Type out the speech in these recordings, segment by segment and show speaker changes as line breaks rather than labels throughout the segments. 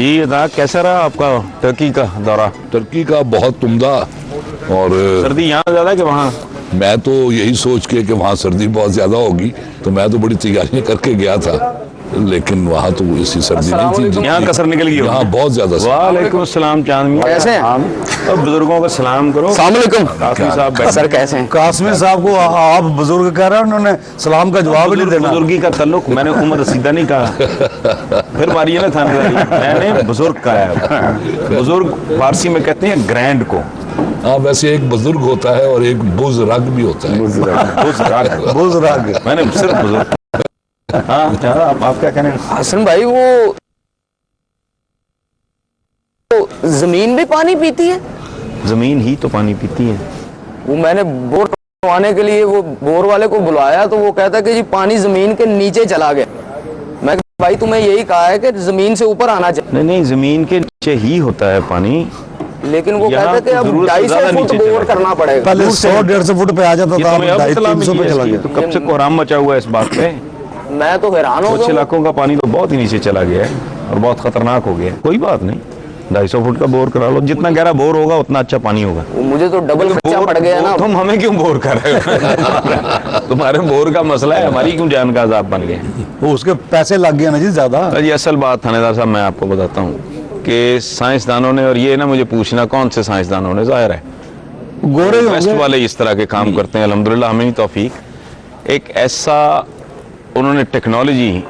जी अदा कैसा रहा आपका टर्की का दौरा?
टर्की का बहुत उम्दा। और
सर्दी यहाँ ज्यादा कि वहाँ?
मैं तो यही सोच के कि वहाँ सर्दी बहुत ज्यादा होगी तो मैं तो बड़ी तैयारियां करके गया था, लेकिन वहाँ तो इसी सर्दी नहीं थी।
यहाँ कसर निकल गई?
यहाँ बहुत ज्यादा।
वालेकुम अस्सलाम चांद मियां,
कैसे हैं?
अब बुजुर्गों को सलाम करो।
अस्सलामुअलैकुम।
कासिम साहब
सर कैसे हैं?
कासमी साहब को आप बुजुर्ग कह रहे हैं, उन्होंने सलाम का जवाब ही नहीं देना।
बुजुर्गी का ताल्लुक, मैंने उम्र रसीदा नहीं कहा। फिर मारिए ना थानेदारी, मैंने बुजुर्ग कहा है। बुजुर्ग फारसी में कहते हैं ग्रैंड को।
हाँ, वैसे एक बुजुर्ग होता है और एक बुजुर्ग भी होता है।
बुजुर्ग
मैंने सिर्फ बुजुर्ग। हाँ क्या आप क्या कह रहे हैं?
हसन भाई वो जमीन भी पानी पीती है?
जमीन ही तो पानी पीती है।
वो मैंने बोर करवाने के लिए वो बोर वाले को बुलाया तो वो कहता कि जी पानी जमीन के नीचे चला गया। मैं भाई तुम्हें यही कहा है कि जमीन से ऊपर आना चाहिए।
नहीं नहीं, जमीन के नीचे ही होता है पानी,
लेकिन वो
यहाँ
कहते कि अब
जरूरत से
250
ज्यादा
फुट
नीचे
बोर
चला।
करना पड़ेगा।
पहले 100-150 फुट पे आ जाता
ये
था,
तो मैं अब इत्तला
250-300 पे
मिली है
चला
इसकी,
गया।
तो कब से कोहराम मचा हुआ है इस बात पे।
मैं तो हैरान हो
कुछ
गया।
इलाकों का पानी तो बहुत ही नीचे चला गया है और बहुत खतरनाक हो गया है। कोई बात नहीं, 250 फुट का बोर करा लो, जितना गहरा बोर होगा उतना अच्छा पानी होगा।
वो मुझे तो डबल खर्चा पड़ गया ना।
तुम हमें क्यों बोर कर रहे हो? तुम्हारे बोर का मसला है, हमारी क्यों जान का अजाब बन गए?
वो उसके पैसे लग गए ना जी ज्यादा।
जी असल बात थानेदार साहब मैं आपको बताता हूँ कि साइंसदानों ने, और ये ना मुझे पूछना कौन से साइंसदानों ने, जाहिर है
गोरे
वेस्ट
होंगे।
वाले इस तरह के काम करते हैं, अल्हम्दुलिल्लाह हमें ही तौफीक। एक ऐसा उन्होंने टेक्नोलॉजी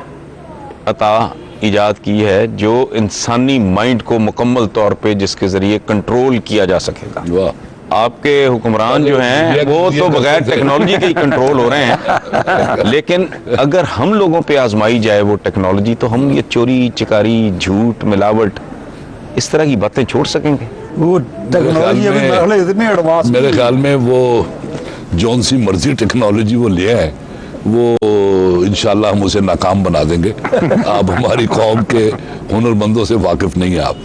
अता इजाद की है जो इंसानी माइंड को मुकम्मल तौर पे जिसके जरिए कंट्रोल किया जा सकेगा।
वाह।
आपके हुक्मरान जो हैं वो तो बगैर टेक्नोलॉजी के ही कंट्रोल हो रहे हैं, लेकिन अगर हम लोगों पे आजमाई जाए वो टेक्नोलॉजी तो हम ये चोरी चिकारी झूठ मिलावट इस तरह की बातें छोड़ सकेंगे।
वो टेक्नोलॉजी अभी पहले इतनी एडवांस।
मेरे ख्याल में वो जौन सी मर्जी टेक्नोलॉजी वो लिया है वो इंशाल्लाह हम उसे नाकाम बना देंगे। आप हमारी कौम के हुनरमंदों से वाकिफ नहीं है आप।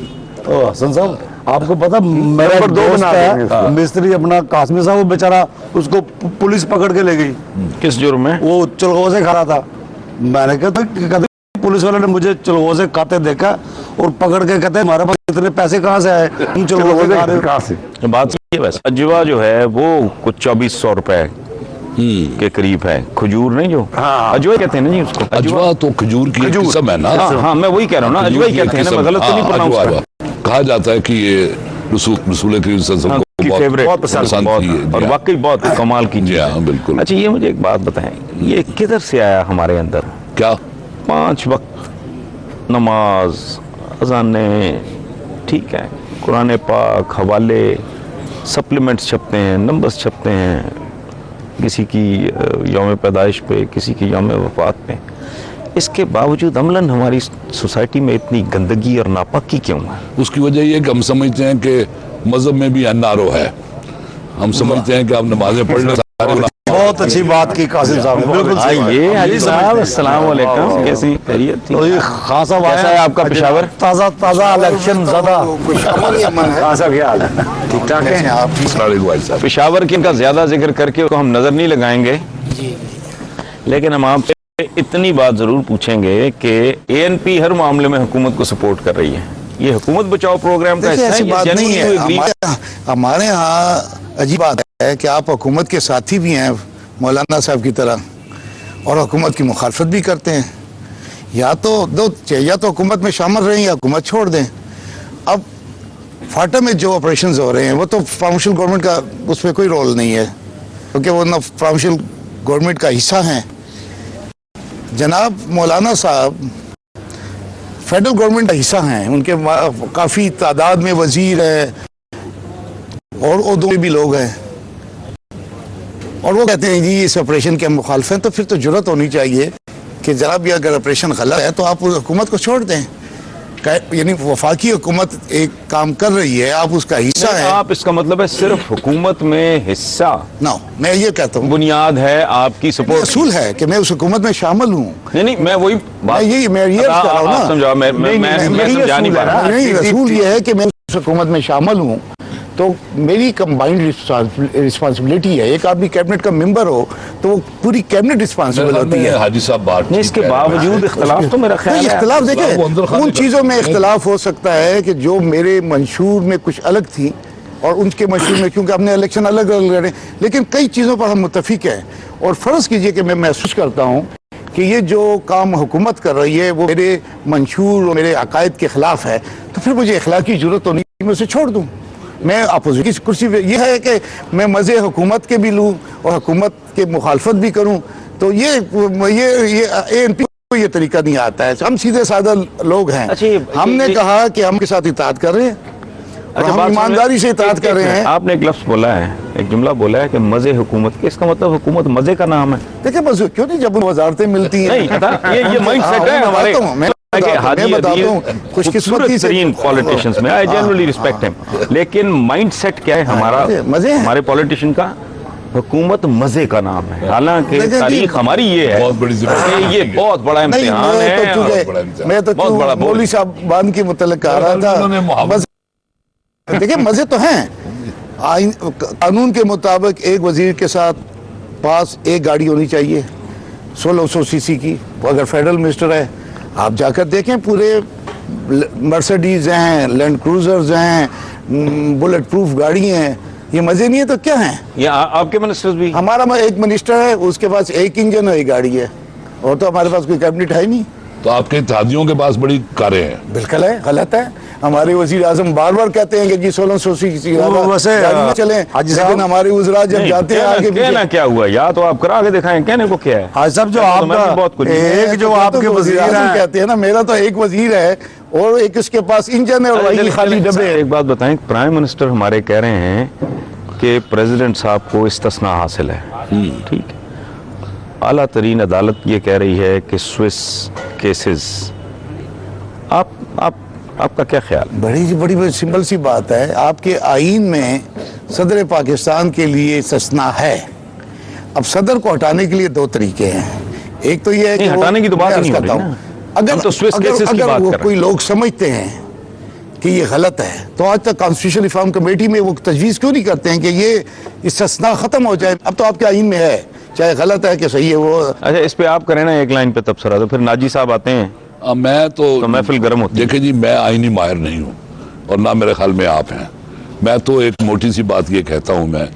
ओ हसन साहब, आपको पता मेरा एक दोस्त है मिस्त्री अपना कासमी साहब, वो बेचारा उसको पुलिस पकड़ के ले गई।
किस जुर्म में?
वो चलगोजे खा रहा था। मैंने कहा पुलिस वाले ने मुझे चलगोजे खाते देखा और पकड़ के कहते हमारे पास इतने पैसे कहाँ से आए, तुम चलगोजे खा रहे हो कहाँ से?
बात सही है। वैसे अजवा जो है वो कुछ 2400 रुपए के करीब है। खजूर नहीं जो अजवा कहते हैं ना जी उसको।
अजवा तो खजूर की एक किस्म है ना।
हाँ मैं वही कह रहा हूँ ना, अजवा ही कहते हैं ना, मैं गलत तो नहीं प्रोनाउंस कर रहा।
कहा जाता है कि ये रसूल करीम सल्लल्लाहु अलैहि वसल्लम को
फेवरेट,
बहुत पसंद की है।
और वाकई बहुत कमाल की चीज है।
हाँ बिल्कुल।
अच्छा ये मुझे एक बात बताएं, ये किधर से आया हमारे अंदर?
क्या
5 वक्त नमाज, अजाने, ठीक है, कुरान पाक, हवाले, सप्लीमेंट्स छपते हैं, नंबर्स छपते हैं, किसी की यौम पैदाइश पे, किसी की यौम वफात पे। इसके बावजूद अमलन हमारी सोसाइटी में इतनी गंदगी और नापाकी क्यों है?
उसकी वजह ये कि हम समझते हैं कि मजहब में भी एनआरओ है। हम समझते हैं कि आप नमाजें पढ़ लें।
बहुत अच्छी बात की कासिम साहब ने, बिल्कुल सही बात।
ये हाजी साहब अस्सलाम वालेकुम, कैसी खैरियत?
तो ये खान साहब
कैसा है आपका पेशावर?
ताज़ा ताज़ा इलेक्शन ज़्यादा। खान साहब क्या हाल है? ठीक ठाक है आप?
साहब
पेशावर की का ज्यादा जिक्र करके को हम नजर नहीं लगाएंगे, लेकिन हम आपसे इतनी बात जरूर पूछेंगे कि एएनपी हर मामले में हुकूमत को सपोर्ट कर रही है। ये हुकूमत बचाओ प्रोग्राम का हिस्सा है?
ऐसी बात
ये
नहीं
genuinely
है। हमारे यहाँ अजीब बात है कि आप हुकूमत के साथी भी हैं मौलाना साहब की तरह, और हुकूमत की मुखालफत भी करते हैं। या तो हुकूमत में शामिल रहें या हुकूमत छोड़ दें। अब फाटा में जो ऑपरेशन हो रहे हैं वो तो प्रोविंशियल गवर्नमेंट का उसमें कोई रोल नहीं है, क्योंकि वो ना प्रोविंशियल गवर्नमेंट का हिस्सा हैं। जनाब मौलाना साहब फेडरल गवर्नमेंट का हिस्सा हैं, उनके काफ़ी तादाद में वजीर है और दो भी लोग हैं, और वो कहते हैं जी इस ऑपरेशन के हम मुखालिफ हैं। तो फिर तो जरूरत होनी चाहिए कि जनाब ये अगर ऑपरेशन गलत है तो आप हुकूमत को छोड़ दें। यानी वफाकी हुकूमत एक काम कर रही है, आप उसका हिस्सा है।
आप इसका मतलब है सिर्फ हुकूमत में हिस्सा?
ना, मैं ये कहता हूँ
बुनियाद है आपकी सपोर्ट,
असूल है कि मैं उस हुकूमत में शामिल हूँ।
नहीं मैं वही बात
मैं ये कह रहा हूँ ना,
समझा, मैं समझा नहीं पा रहा।
नहीं, रसूल ये है कि मैं उस हुकूमत में शामिल हूँ, तो मेरी कंबाइंड रिस्पॉन्सिबिलिटी है। एक आदमी कैबिनेट का मेंबर हो तो वो पूरी कैबिनेट रिस्पॉन्सिबल होती है।
हाजी साहब बात
नहीं, इसके
ठीक है।
बावजूद इख्तलाफ तो मेरा ख्याल
नहीं,
है
इख्तलाफ
वो अंदर
देखें,
खाने
उन
का-
चीज़ों में इख्तलाफ हो सकता है कि जो मेरे मंशूर में कुछ अलग थी और उनके मंशूर में, क्योंकि हमने इलेक्शन अलग अलग लड़े, लेकिन कई चीज़ों पर हम मुत्तफिक हैं। और फ़र्ज़ कीजिए कि मैं महसूस करता हूँ कि ये जो काम हुकूमत कर रही है वो मेरे मंशूर और मेरे अकायद के ख़िलाफ़ है, तो फिर मुझे इखलाकी ज़रूरत तो नहीं मैं उसे छोड़ दूँ। मैं अपोजिशन की कुर्सी पे, यह है कि मैं मज़े हुकूमत के भी लूँ और हुकूमत के मुखालफत भी करूँ, तो ये ANP को ये तरीका नहीं आता है। हम सीधे साधा लोग हैं।
अच्छा,
हमने कहा कि हम के साथ इताअत कर रहे हैं और
अच्छा,
हम
बात
ईमानदारी से इताअत कर रहे हैं।
आपने एक लफ्ज बोला है, एक जुमला बोला है कि मजे हुकूमत के, इसका मतलब हुकूमत मजे का नाम है?
देखिए बस क्यों नहीं, जब वजारतें मिलती हैं।
नहीं पता, ये माइंड सेट है हमारे।
मैं बताता हूँ खुशकिस्मती से
पॉलिटिशियंस में आई जनरली रिस्पेक्ट हिम, लेकिन माइंड सेट क्या है हमारा,
मजे हैं।
हमारे पॉलिटिशियन का? हुकूमत मजे का नाम है। हालांकि
देखिए जी,
तारीख हमारी ये है,
बहुत बड़ी जिम्मेदारी
ये बहुत बड़ा
नहीं,
इम्तिहान
मैं तो
है।
चूंकि मैं तो
बहुत बड़ा
मौलवी साहबान के मुतल्लिक़ कह रहा
उन्होंने
था।
मोहब्बत-
देखिए मजे तो हैं। आइन कानून के मुताबिक एक वजीर के साथ पास एक गाड़ी होनी चाहिए 1600 सीसी की। वो अगर फेडरल मिनिस्टर है, आप जाकर देखें, पूरे मर्सिडीज हैं, लैंड क्रूजर्स हैं, बुलेट प्रूफ गाड़ी हैं। ये मजे नहीं है तो क्या है?
ये आपके मिनिस्टर्स भी?
हमारा एक मिनिस्टर है, उसके पास एक इंजन और एक गाड़ी है, और तो हमारे पास कोई कैबिनेट है ही नहीं।
तो आपके इत्तेहादियों के पास बड़ी कारें हैं।
बिल्कुल है, गलत है। हमारे वजीर आजम बार बार कहते हैं कि जी 1600 सीसी
वैसे,
गाड़ी में चलें,
हाजी
लेकिन
साहब,
हमारे उजरा जब
नहीं,
जाते हैं आगे
कहना क्या हुआ, या तो आप करा के दिखाएं, कहने को क्या है?
आज साहब जो
कहना तो मैं भी बहुत
आपका
कुछ
एक जो आपके वजीर
आजम
हैं,
कहते हैं ना, मेरा तो एक वजीर है और एक उसके पास इंजन है और वही खाली डब्बे हैं।
एक बात बताएं, प्राइम मिनिस्टर हमारे कह रहे हैं कि प्रेसिडेंट साहब को इस्तिस्ना हासिल है, ठीक है। आला तरीन अदालत ये कह रही है कि स्विस केसेस, आपका क्या ख्याल?
बड़ी सिंपल सी बात है। आपके आईन में सदर पाकिस्तान के लिए इस्तिस्ना है। अब सदर को हटाने के लिए दो तरीके हैं। एक तो ये है कि
नहीं, हटाने की तो बात
मैं
नहीं
अर्ज
हो रही
करता
ना।
हूं, अगर
हम तो स्विस
अगर,
केसेस की
अगर
बात
वो
कर रहे
कोई लोग समझते हैं कि ये गलत है, तो आज तक कॉन्स्टिट्यूशन रिफॉर्म कमेटी में वो तजवीज़ क्यों नहीं करते हैं कि ये इस्तिस्ना खत्म हो जाए? अब तो आपके आईन में है, चाहे गलत है कि सही है वो।
अच्छा, इस पे आप करें ना एक लाइन पे तबसरा, तो फिर नाजी साहब आते हैं
मैं
तो महफिल गर्म होती है।
देखिए जी, मैं आईनी माहिर नहीं हूँ और ना मेरे ख्याल में आप हैं। मैं तो एक मोटी सी बात ये कहता हूँ मैं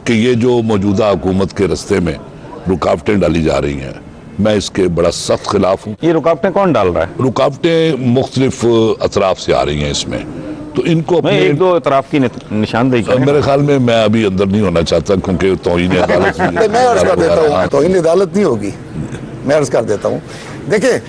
कि ये जो मौजूदा हुकूमत के रस्ते में रुकावटें डाली जा रही हैं, मैं इसके बड़ा सख्त खिलाफ हूँ।
ये रुकावटें कौन डाल रहा है?
रुकावटें मुख्तलिफ अतराफ से आ रही हैं इसमें, तो इनको
मैं
अपने
एक दो तरफ की निशानदेही करें।
मेरे ख्याल में मैं अभी अंदर नहीं होना चाहता, क्योंकि तौहीन अदालत भी है।
मैं अर्ज कर देता हूँ, तो इन अदालत नहीं होगी। मैं अर्ज कर देता हूँ, देखिए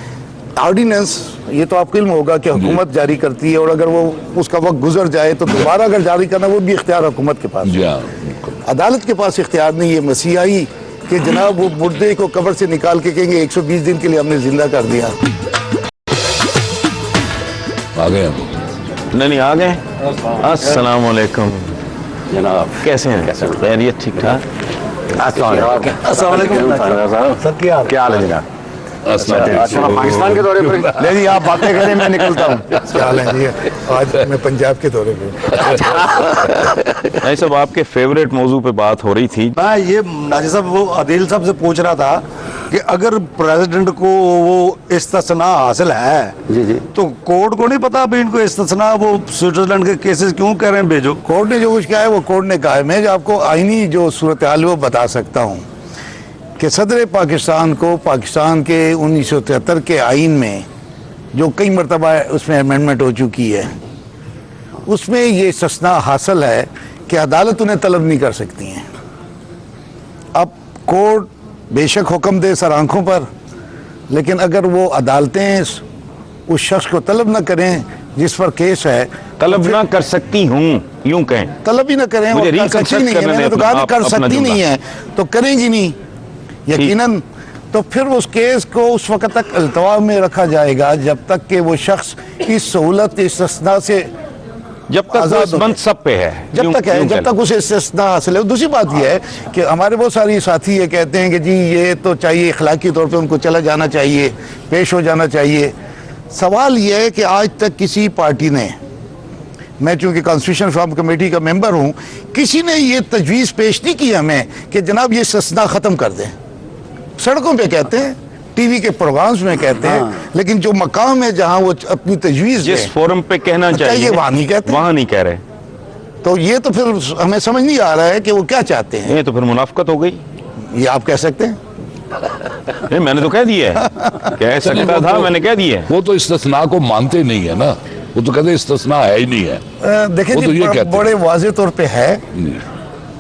ऑर्डिनेंस, ये तो आपको इल्म होगा कि हुकूमत जारी करती है, और अगर वो उसका वक्त गुजर जाए तो दोबारा अगर जारी करना, वो भी इख्तियार हुकूमत के पास है।
जी हाँ, बिल्कुल।
अदालत के पास इख्तियार नहीं है। मसीहाई कि जनाब वो मुर्दे को कब्र से निकाल के कहेंगे 120 दिन के लिए हमने जिंदा कर दिया।
आ गए हम।
नहीं आ गए। अस्सलाम वालेकुम जनाब, कैसे हैं? खैरियत, ठीक ठाक? अस्सलाम वालेकुम
सर क्या
हाल है जनाब?
पाकिस्तान के दौरे पर
नहीं आप बातें करें, मैं निकलता हूँ। क्या हाल है जी? आज मैं पंजाब के दौरे पे।
नहीं सब आपके फेवरेट मौजू पे बात हो रही थी।
मैं ये नाजी साहब वो आदिल साहब से पूछ रहा था कि अगर प्रेसिडेंट को वो इस्तिस्ना हासिल है
जी
तो कोर्ट को नहीं पता अभी इनको इस्तिस्ना, वो स्विट्जरलैंड के केसेस क्यों कह रहे हैं भेजो?
कोर्ट ने जो कुछ कहा है वो कोर्ट ने कहा है। मैं जो आपको आईनी जो सूरत हाल वो बता सकता हूँ कि सदर पाकिस्तान को पाकिस्तान के 1973 के आइन में जो कई मरतबा उसमें अमेंडमेंट हो चुकी है, उसमें ये इस्तिस्ना हासिल है कि अदालत उन्हें तलब नहीं कर सकती हैं। अब कोर्ट बेशक हुक्म दे सर आंखों पर, लेकिन अगर वो अदालतें उस शख्स को तलब न करें जिस पर केस है,
तलब ना कर सकती हूँ, यूं कहें,
तलब ही ना करें,
मुझे
और कर
reconstruct
सकती नहीं है।
करने
मैंने तो
दें
कहा कि
अपना-
कर
अपना
सकती
जुमला।
नहीं है तो करेंगी नहीं यकीनन। तो फिर उस केस को उस वक्त तक अल्तवा में रखा जाएगा जब तक कि वो शख्स इस सहूलत इस्तिस्ना से
जब तक
आजाद
वो बंद सब पे है,
जब तक है, जब तक उसे इस्तिस्ना हासिल है। दूसरी बात यह है कि हमारे बहुत सारी साथी ये कहते हैं कि जी ये तो चाहिए, इखलाकी तौर पे उनको चला जाना चाहिए, पेश हो जाना चाहिए। सवाल यह है कि आज तक किसी पार्टी ने मैं चूंकि कॉन्स्टिट्यूशन रिफॉर्म कमेटी का मेंबर हूं, किसी ने ये तजवीज़ पेश नहीं की हमें कि जनाब ये इस्तिस्ना ख़त्म कर दें। सड़कों पे कहते हैं, टीवी के प्रोग्राम्स में कहते हैं, लेकिन जो मकाम है जहां वो अपनी तजवीज़
जिस फोरम पे कहना चाहिए
वहां नहीं कहते,
वहां नहीं कह रहे।
तो ये तो फिर हमें समझ नहीं आ रहा है कि वो क्या चाहते हैं।
ये तो फिर मुनाफकत हो गई।
ये आप कह सकते हैं।
नहीं, मैंने तो कह दिया है, कह सकता था, मैंने कह दिया है।
वो तो इस्तिस्ना को मानते नहीं है ना, वो तो कहते हैं इस्तिस्ना है ही नहीं है।
देखिए
वो तो
जी,
ये कहते हैं।
बड़े वाज़े तौर पे है,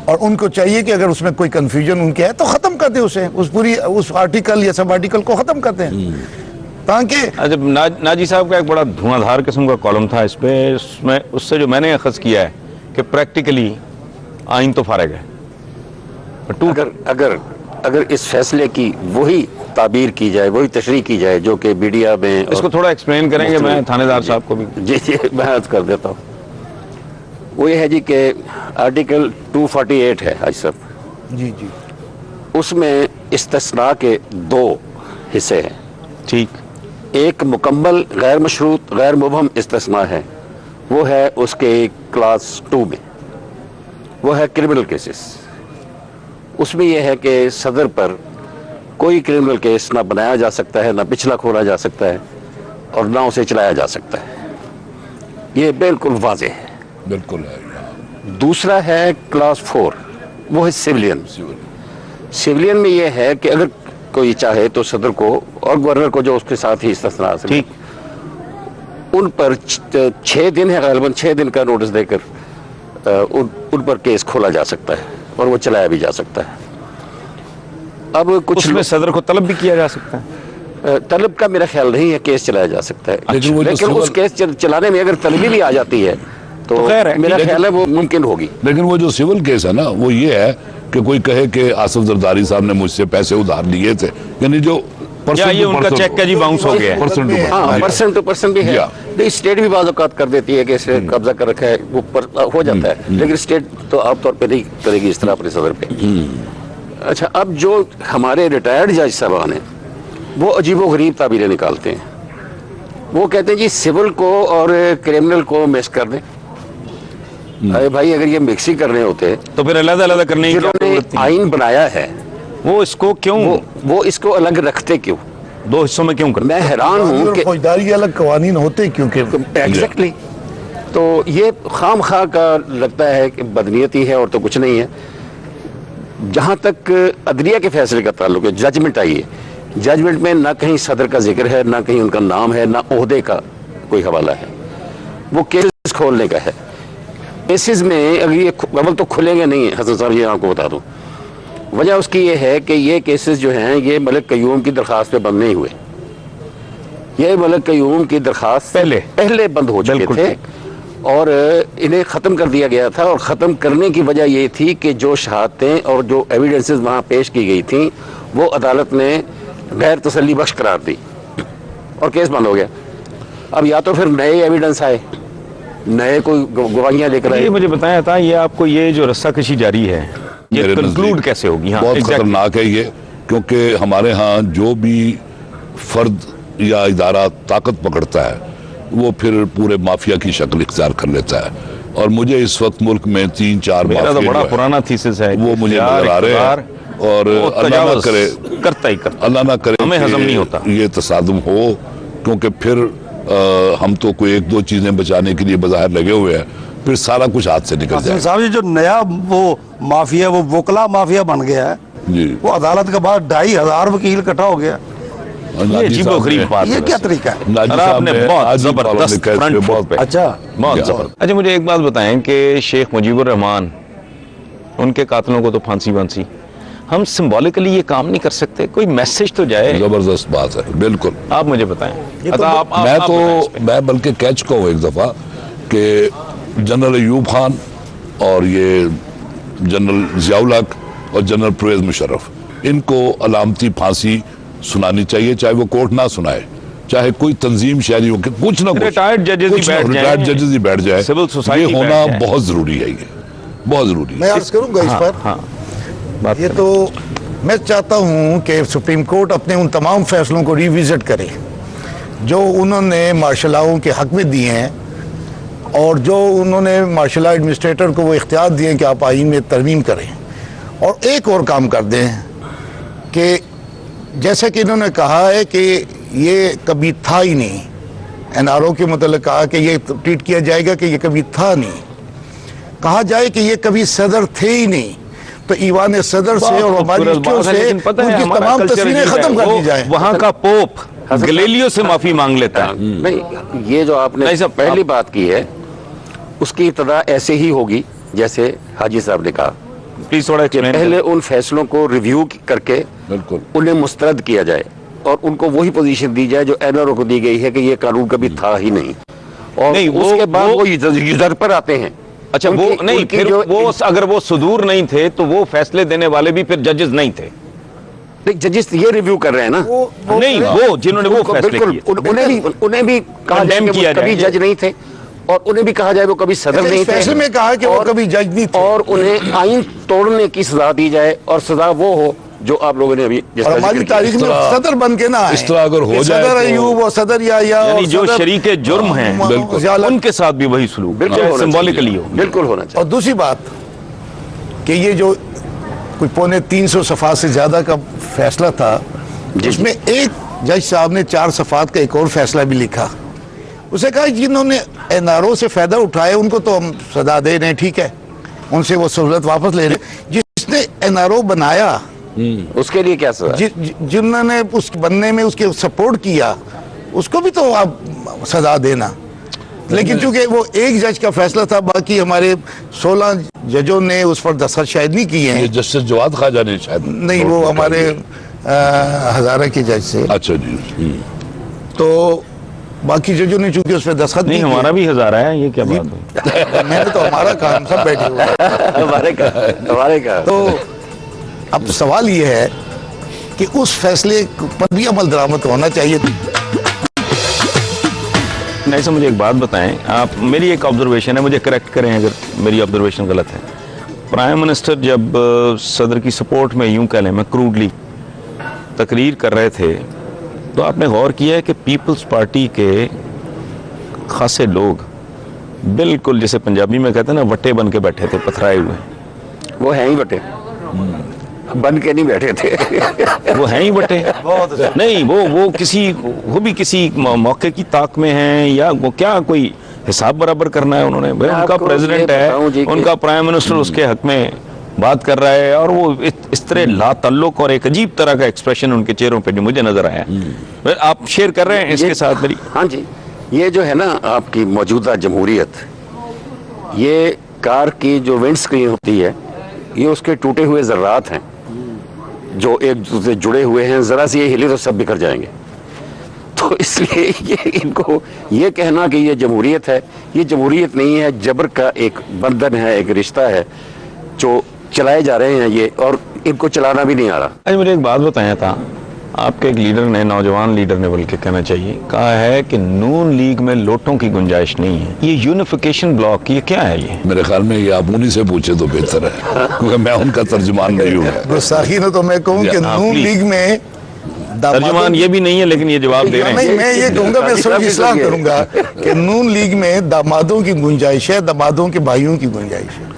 और उनको चाहिए कि अगर उसमें कोई कंफ्यूजन उनके है तो खत्म कर दे उसे, उस आर्टिकल या सब आर्टिकल को खत्म कर दें, ताकि
अच्छा, नाजी साहब का एक बड़ा धुआंधार किस्म का कॉलम था इस पे, उसमें उससे जो मैंने अखज़ किया है कि प्रैक्टिकली आइन तो फारग है।
अगर इस फैसले की वही ताबीर की जाए, वही तशरीह की जाए जो कि मीडिया में,
इसको थोड़ा एक्सप्लेन करेंगे, मैं थानेदार साहब को भी।
जी मैं अर्ज कर देता हूँ। वो ये है जी कि आर्टिकल 248 है आज सब,
जी जी,
उसमें इस्तिस्ना के 2 हिस्से हैं।
ठीक,
एक मुकम्मल गैर मशरूत गैर मुबहम इस्तिस्ना है, वो है उसके क्लास 2 में, वो है क्रिमिनल केसेस। उसमें यह है कि सदर पर कोई क्रिमिनल केस ना बनाया जा सकता है, ना पिछला खोला जा सकता है, और ना उसे चलाया जा सकता है। ये बिल्कुल वाज़ेह है,
बिल्कुल है।
दूसरा है क्लास 4, वो है सिविलियन। सिविलियन में यह है कि अगर कोई चाहे तो सदर को और गवर्नर को, जो उसके साथ ही इस्तिस्ना से,
ठीक,
उन पर 6 दिन है, गालिबन 6 दिन का नोटिस देकर उन पर केस खोला जा सकता है और वो चलाया भी जा सकता है। अब कुछ
उसमें सदर को तलब भी किया जा सकता है।
तलब का मेरा ख्याल नहीं है, केस चलाया जा सकता है।
लेकिन वो जो
लेकिन उस केस चलाने में अगर तलबी भी आ जाती है तो
खैर है,
मेरा ख्याल है वो मुमकिन होगी।
लेकिन वो जो सिविल केस है ना, वो ये है कि कोई कहे कि आसिफ जरदारी साहब ने मुझसे पैसे उधार लिए थे, यानी जो
या ये उनका चेक का जी बाउंस हो गया है।
हाँ, पर्सन टू पर्सन भी है।
या।
तो स्टेट भी बाज़ औक़ात कर देती है कि इसे कब्जा कर रखा है, वो हो जाता है, लेकिन स्टेट तो आमतौर पर नहीं करेगी इस तरह अपने सदर पे। अच्छा, अब जो हमारे रिटायर्ड जज साहबान हैं वो अजीबोगरीब ताबीरें निकालते हैं। वो कहते हैं जी सिविल को और क्रिमिनल को मिक्स कर दें। अरे भाई, अगर ये मिक्सिंग करने होते
तो फिर अलग अलग करने की क्या
जिन्होंने
जरूरत थी?
आइन बनाया है
वो इसको क्यों
वो इसको अलग रखते क्यों?
2 हिस्सों में क्यों करते?
मैं हैरान हूँ कि
फौजदारी अलग कवानीन होते, क्योंकि
एग्जैक्टली, तो ये खाम खा का लगता है कि बदनीयती है और तो कुछ नहीं है। जहाँ तक अदलिया के फैसले का ताल्लुक है, जजमेंट आई है, जजमेंट में ना कहीं सदर का जिक्र है, ना कहीं उनका नाम है, ना ओहदे का कोई हवाला है। वो केसेस खोलने का है। केसेस में अगर ये अव्वल तो खुलेंगे नहीं, हसन साहब ये आपको बता दूं, वजह उसकी ये है कि ये केसेस जो हैं ये मलिक कयूम की दरखास्त पे बंद नहीं हुए। ये मलिक कयूम की दरखास्त पहले बंद हो चुके थे और इन्हें ख़त्म कर दिया गया था। और ख़त्म करने की वजह ये थी कि जो शहादतें और जो एविडेंसेस वहाँ पेश की गई थी वो अदालत ने गैर तसल्ली बख्श करार दी और केस बंद हो गया। अब या तो फिर नए एविडेंस आए, नए कोई गवाहियाँ लेकर आए।
ये मुझे बताया था, ये आपको ये जो रस्साकशी जारी है ये
मेरे
कंक्लूड
नज़दीक
कैसे होगी? हाँ,
बहुत
exactly.
खतरनाक है ये, क्योंकि हमारे यहाँ जो भी फर्द या इदारा ताकत पकड़ता है वो फिर पूरे माफिया की शक्ल इख्तियार कर लेता है। और मुझे इस वक्त मुल्क में 3-4
मेरा तो
माफिया
बड़ा
जो है,
पुराना थीसिस है,
वो मुझे नजर आ रहे हैं। और अल्लाह ना करे,
करता ही करता,
अल्लाह ना करे
हमें
कि
हजम नहीं होता
ये तसादुम हो, क्योंकि फिर हम तो कोई 1-2 चीजें बचाने के लिए बाहर लगे हुए हैं, फिर सारा कुछ हाथ से निकल जाए।
साहब, ये जो नया वो माफिया, वो वोकला माफिया बन गया है
जी,
वो अदालत के बाद 2500 वकील इकट्ठा हो गया।
ये अजीबोगरीब बात है।
ये क्या तरीका है?
नाजी
और
साहब
आपने
ने
बहुत
आज ही
जबरदस्त
लिखा है इस
फ्रंट
पे,
फुट पे।
अच्छा,
बहुत
क्या?
जबरदस्त। अच्छा, मुझे एक बात बताएं कि शेख मुजीबुर रहमान, उनके कातलों को तो फांसी वांसी, हम सिंबॉलिकली ये काम नहीं कर सकते? कोई मैसेज तो जाए।
जबरदस्त बात है, बिल्कुल।
आप मुझे बताएं।
मैं बल्कि कह चुका हूँ एक दफा कि जनरल अयूब खान और ये जनरल जियाउल हक और जनरल परवेज मुशर्रफ, इनको अलामती फांसी सुनानी चाहिए, चाहे वो कोर्ट ना सुनाए, चाहे कोई तंजीम शहरियों के कुछ ना कुछ
रिटायर्ड जजेस
ही बैठ जाए।
सिविल सोसाइटी
ये होना बहुत जरूरी है, ये बहुत जरूरी
मैं
है।
अर्ज करूंगा इस पर। ये तो मैं चाहता हूं कि सुप्रीम कोर्ट अपने उन तमाम फैसलों को रिविजिट करे जो उन्होंने मार्शल लॉ के हक में दिए हैं, और जो उन्होंने मार्शल लॉ एडमिनिस्ट्रेटर को वो इख्तियार दिए कि आप आईन में तरमीम करें, और एक और काम कर दें कि जैसे कि इन्होंने कहा है कि ये कभी था ही नहीं, NRO के मतलब कहा कि ये ट्वीट किया जाएगा कि ये कभी था नहीं, कहा जाए कि ये कभी सदर थे ही नहीं, तो ईवान सदर से और हमारी उससे उनकी तमाम तस्वीरें खत्म कर दी जाए।
वहाँ का पोप गलेलियो से माफी मांग लेता है।
नहीं, ये जो आपने पहली बात की है उसकी इब्तिदा ऐसे ही होगी जैसे हाजी साहब ने कहा,
प्लीज थोड़ा
पहले उन फैसलों को रिव्यू करके
बिल्कुल
उन्हें मुस्तरद किया जाए और उनको वही पोजीशन दी जाए जो NRO को दी गई है कि ये कानून कभी था ही नहीं, और
नहीं,
उसके बाद वो यूजर पर आते हैं।
अच्छा, वो नहीं, फिर वो अगर वो सुदूर नहीं थे तो वो फैसले देने वाले भी फिर जजेस नहीं थे।
जजेस ये रिव्यू कर रहे हैं ना,
नहीं, वो जिन्होंने वो फैसले किए
उन्हें भी कहा जाए कि वो कभी जज नहीं थे, और उन्हें भी कहा जाए वो कभी सदर नहीं थे,
फैसले में कहा कि वो कभी जज नहीं थे,
और उन्हें आइन तोड़ने की सजा दी जाए, और सजा वो हो जो आप लोगों ने अभी
और हमारी तारीख में सदर बन के ना आए।
इस तरह अगर हो जाए
सदर
तो-
अयूब और सदर
यानी जो शरीके जुर्म हैं
बिल्कुल
उनके साथ भी वही सलूक
बिल्कुल
सिंबॉलिकली हो।
बिल्कुल होना चाहिए।
और दूसरी बात कि ये जो कोई 350 सफ़ा से ज़्यादा का फैसला था, जिसमें एक जज साहब ने 4 सफ़ात का एक और फैसला भी लिखा, उसे कहा जिन्होंने NRO से फ़ायदा उठाया उनको तो हम सजा दे रहे हैं, ठीक है, उनसे वो सहूलत वापस ले रहे हैं। जिसने NRO बनाया
उसके लिए क्या सजा?
जिन्होंने उस बनने में उसके सपोर्ट किया उसको भी तो आप सजा देना। लेकिन चूंकि वो एक जज का फैसला था, बाकी हमारे 16 जजों ने उस पर दस्तखत शायद नहीं किए
ये
हैं।
जस्टिस जवाद ख्वाजा ने शायद
नहीं, वो हमारे हजारा के जज से,
अच्छा जी
तो बाकी जजों ने चूंकि उस पर दस्तखत
नहीं,
नहीं
हमारा भी हजारा है, ये क्या बात हुई?
मैंने तो हमारा काम सब बैठे हुए हैं।
हमारे का
तो अब सवाल ये है कि उस फैसले पर भी अमल दरामद होना चाहिए।
नहीं सर, मुझे एक बात बताएं आप, मेरी एक ऑब्जर्वेशन है, मुझे करेक्ट करें अगर मेरी ऑब्जर्वेशन गलत है। प्राइम मिनिस्टर जब सदर की सपोर्ट में, यूं कह लें, मैं क्रूडली तकरीर कर रहे थे, तो आपने गौर किया है कि पीपल्स पार्टी के खासे लोग बिल्कुल जैसे पंजाबी में कहते हैं ना, वट्टे बन के बैठे थे, पथराए हुए।
वो हैं ही बटे, बन के नहीं बैठे थे।
वो हैं ही बटे। नहीं, वो भी किसी मौके की ताक में हैं, या वो क्या कोई हिसाब बराबर करना है उन्होंने? भाई उनका प्रेसिडेंट है, उनका प्राइम मिनिस्टर उसके हक में बात कर रहा है, और वो इस तरह लाताल्लुक और एक अजीब तरह का एक्सप्रेशन उनके चेहरों पे जो मुझे नजर आया, आप शेयर कर रहे हैं इसके साथ मेरी?
हाँ जी, ये जो है ना आपकी मौजूदा जमहूरियत, ये कार की जो विंड स्क्रीन होती है, ये उसके टूटे हुए जर्रात हैं जो एक दूसरे से जुड़े हुए हैं, जरा सी ये हिले तो सब बिखर जाएंगे। तो इसलिए ये इनको ये कहना कि ये जमहूरियत है, ये जमहूरियत नहीं है, जबर का एक बंधन है, एक रिश्ता है जो चलाए जा रहे हैं ये, और इनको चलाना भी नहीं आ रहा।
आज मुझे एक बात बताया था, आपके एक लीडर ने, नौजवान लीडर ने बल्कि कहना चाहिए, कहा है कि नून लीग में लोटों की गुंजाइश नहीं है। ये यूनिफिकेशन ब्लॉक, ये क्या है? ये
मेरे ख्याल में ये आप उन्हीं से पूछे तो बेहतर है, क्योंकि मैं उनका तर्जुमान नहीं हूँ।
गुस्ताखी ने तो मैं कहूँ कि नून लीग में
तर्जुमान ये भी नहीं है, लेकिन ये जवाब दे रहे हैं।
नहीं, मैं ये कहूँगा, मैं सिर्फ इस्लाम करूँगा कि नून लीग में दामादों की गुंजाइश है, दामादों के भाइयों की गुंजाइश है।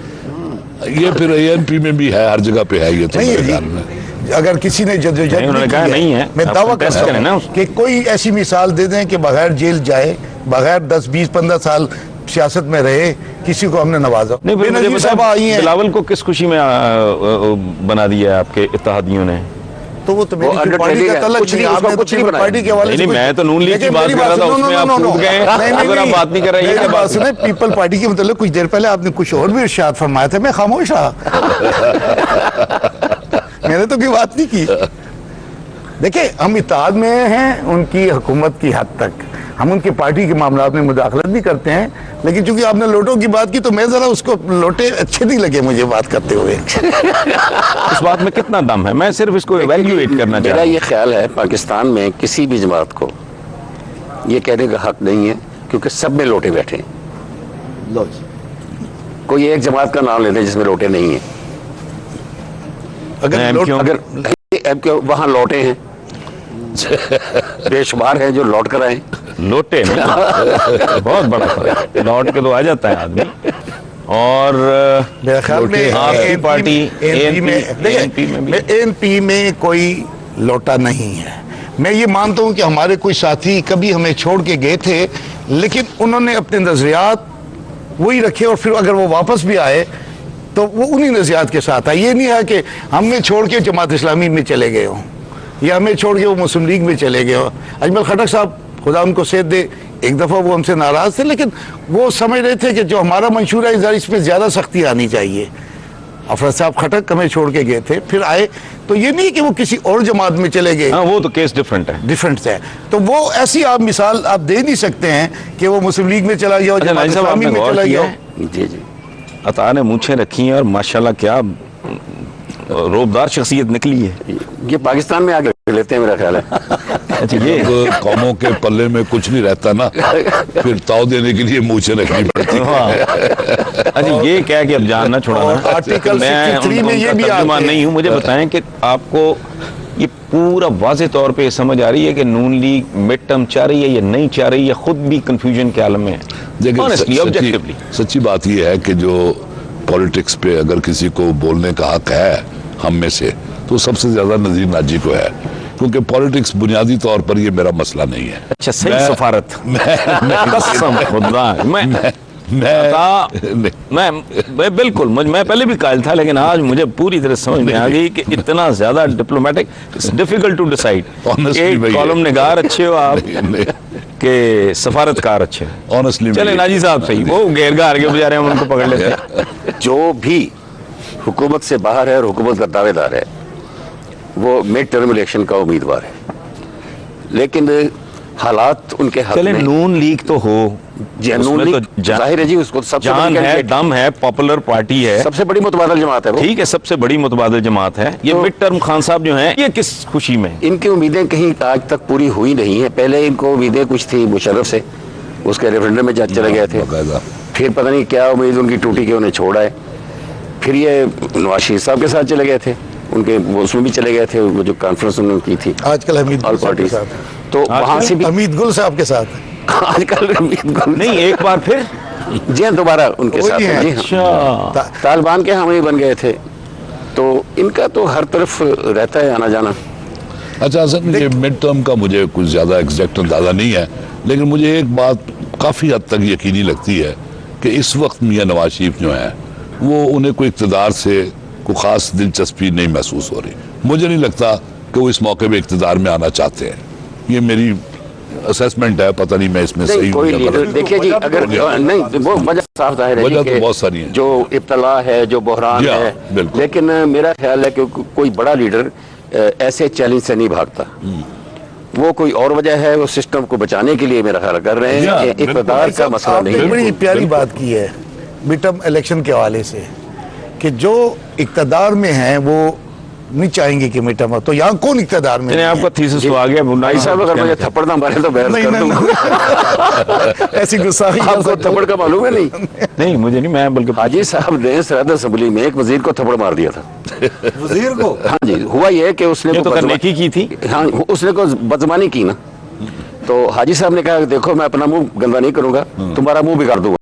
ये फिर ANP में भी है, हर जगह पे है ये तो
नहीं
मेरे
है
ख्याल में।
जी, अगर किसी ने जदोजहद
उन्होंने कहा नहीं है,
मैं
आप
दावा
टेस्ट
करता
करें ना
हूं
उसको।
कि कोई ऐसी मिसाल दे दें कि बगैर जेल जाए, बगैर 10, 20, 15 साल सियासत में रहे, किसी को हमने नवाजा।
नहीं, फिर मुझे
बेनजीर साहब आई
बताएं,
हैं,
बिलावल को किस खुशी में बना दिया है आपके इत्तेहादियों ने?
तो वो तो मेरी
अंडर
पार्टी
टेली
का
है,
तलक
कुछ
नहीं,
नहीं, उसको
आपने
कुछ
तो
नहीं
पीपल पार्टी के हवाले
नहीं,
से
मैं तो नून लीग की बात कर रहा था, उसमें आप कूद गए। अगर आप बात नहीं कर रहे, ये क्या बात
सुने, पीपल पार्टी के मतलब कुछ देर पहले आपने कुछ और भी इरशाद फरमाया था, मैं खामोश रहा। मैंने तो कोई बात नहीं की। देखिए, हम इत्तेहाद में हैं उनकी हुकूमत की हद तक, हम उनकी पार्टी के मामलों में मुदाखलत भी करते हैं, लेकिन चूंकि आपने लोटों की बात की तो मैं जरा उसको, लोटे अच्छे नहीं लगे मुझे बात करते हुए।
इस बात में कितना दम है? मैं सिर्फ इसको इवैल्यूएट करना चाहता
मेरा
हूं।
ये ख्याल है, पाकिस्तान में किसी भी जमात को ये कहने का हक नहीं है, क्योंकि सब में लोटे बैठे हैं। कोई एक जमात का नाम लेते हैं जिसमें लोटे नहीं है।
अगर
वहां लौटे हैं, बेशुमार हैं जो लौट कर आए,
लोटे नहीं बहुत बड़ा फर्क है। लौट के तो आ जाता है आदमी। और
मेरे ख्याल में
आपकी पार्टी
एएनपी में एएनपी में कोई लौटा नहीं है। मैं ये मानता हूं कि हमारे कोई साथी कभी हमें छोड़ के गए थे, लेकिन उन्होंने अपने नजरियात वही रखे और फिर अगर वो वापस भी आए तो वो उन्हीं नजरियात के साथ आए। ये नहीं है कि हमें छोड़ के जमात इस्लामी में चले गए हों या हमें छोड़ के वो मुस्लिम लीग में चले गए हों। अजमल खटक साहब खुदा उनको सेहत दे, एक दफ़ा वो हमसे नाराज़ थे, लेकिन वो समझ रहे थे कि जो हमारा मंशूर है इसमें ज़्यादा सख्ती आनी चाहिए। अफरद साहब खटक हमें छोड़ के गए थे, फिर आए, तो ये नहीं कि वो किसी और जमात में चले गए।
हाँ, वो तो केस डिफरेंट है,
डिफरेंट है। तो वो ऐसी आप मिसाल आप दे नहीं सकते हैं कि वो मुस्लिम लीग में चला गया, जमात इस्लामी में चला गया।
जी जी,
अता ने मूछें रखी हैं और माशाल्लाह क्या रोबदार शख्सियत निकली है।
ये पाकिस्तान में आगे लेते हैं मेरा ख्याल है।
अच्छा, ये
तो कौमों के पल्ले में कुछ नहीं रहता ना, फिर ताव देने के लिए मूछें रखनी पड़ती है।
हाँ। अच्छा, ये क्या कि अब जानना छोड़ाना,
आर्टिकल
मैं
63 में ये भी
तर्जुमान
आते
नहीं हूँ। मुझे बताएं कि आपको ये पूरा वाज़ेह तौर पे समझ आ रही है कि नून लीग मिड टर्म चाह रही है या नहीं चाह रही है, खुद भी कंफ्यूजन के आलम में है। Honestly, objectively।
सच्ची बात यह है कि जो पॉलिटिक्स पे अगर किसी को बोलने का हक है हम में से, तो सबसे ज्यादा नजीर नाजी को है, क्योंकि पॉलिटिक्स बुनियादी तौर पर ये मेरा मसला नहीं है।
अच्छा, सही सफारत। कसम खुदा मैं बिल्कुल मैं पहले भी कायल था, लेकिन आज मुझे पूरी तरह समझ में आ गई कि इतना ज्यादा diplomatic, it's difficult to decide. एक कॉलम निगार अच्छे हो आप के सफारतकार अच्छे।
ऑनेस्टली
चले नाजी साहब सही, वो घेरघार के बेचारे हम उनको पकड़ लेते हैं।
जो भी हुकूमत से बाहर है और हुकूमत का दावेदार है वो मिड टर्म इलेक्शन का उम्मीदवार है, लेकिन हालात उनके हाथ
चले
में।
नून लीग तो हो,
नून लीग जाहिर है जी, उसको सबसे
जान है, दम है, पॉपुलर पार्टी है,
सबसे बड़ी मुतबादल जमात है वो।
ठीक है, सबसे बड़ी मुतबादल जमात है। ये मिड टर्म खान साहब जो हैं, ये किस खुशी में?
इनकी उम्मीदें कहीं आज तक पूरी हुई नहीं है। पहले इनको उम्मीदें कुछ थी मुशर्रफ से, उसके रेफरेंडम में चले गए थे, फिर पता नहीं क्या उम्मीद उनकी टूटी कि उन्हें छोड़ा है। फिर ये नवाज शरीफ साहब के साथ चले गए थे, उनके उसमें भी चले गए थे, वो जो कॉन्फ्रेंस उन्होंने की थी
आजकल हमीद
ऑल पार्टी, तो वहां से भी
हमीद गुल साहब के साथ
आजकल हमीद गुल
नहीं, एक बार फिर
जी हाँ, दोबारा उनके साथ
वही
है,
हैं।
जी हाँ। तालिबान के हामी बन गए थे, तो इनका तो हर तरफ रहता है आना जाना।
अच्छा असल ये मिड टर्म का मुझे कुछ ज़्यादा एग्जैक्ट अंदाज़ा नहीं है, लेकिन मुझे एक बात काफ़ी हद तक यकीनी लगती है कि इस वक्त मियां नवाज शरीफ जो हैं वो उन्हें कोई इक़्तिदार से कोई ख़ास दिलचस्पी नहीं महसूस हो रही। मुझे नहीं लगता कि वो इस मौके पर इक़्तिदार में आना चाहते हैं। ये मेरी असेसमेंट है, पता नहीं मैं इसमें सही
कोई
हूं या
लीडर
गलत।
देखिए जी, अगर नहीं वो वजह साफ जाहिर है
वजह
जी
तो
कि
बहुत सारी हैं।
जो इब्तला है, जो बहरान
जी हाँ,
है,
बिल्कुल।
लेकिन मेरा ख्याल है कि कोई बड़ा लीडर ऐसे चैलेंज से नहीं भागता। वो कोई और वजह है, वो सिस्टम को बचाने के लिए मेरा ख्याल कर रहे
जी हाँ,
हैं। इक़्तिदार का मसला नहीं
आपने
है।
बड़ी प्यारी बात की है मिड टर्म इलेक्शन के हवाले से कि जो इक़्तिदार में हैं वो नहीं चाहेंगे कि मिड टर्म, तो यहाँ कौन इक़्तिदार में
मैंने
नहीं है?
आपका थीसिस तो आ गया।
भाई साहब अगर मुझे थप्पड़ ना मारे तो बहस
नहीं,
कर
नहीं,
दूंगा।
ऐसी गुस्साखी
आपको थप्पड़ का मालूम है नहीं?
नहीं, मुझे नहीं, मैं बल्कि
हाजी साहब ने सराद असेंबली में एक वजीर को थप्पड़ मार दिया था।
वजीर को
हाँ जी, हुआ ये कि उसने
ये तो
को
करने की थी।
हाँ, उसने को बदजबानी की ना, तो हाजी साहब ने कहा देखो मैं अपना मुंह गंदा नहीं करूंगा, तुम्हारा मुंह बिगाड़ दूंगा।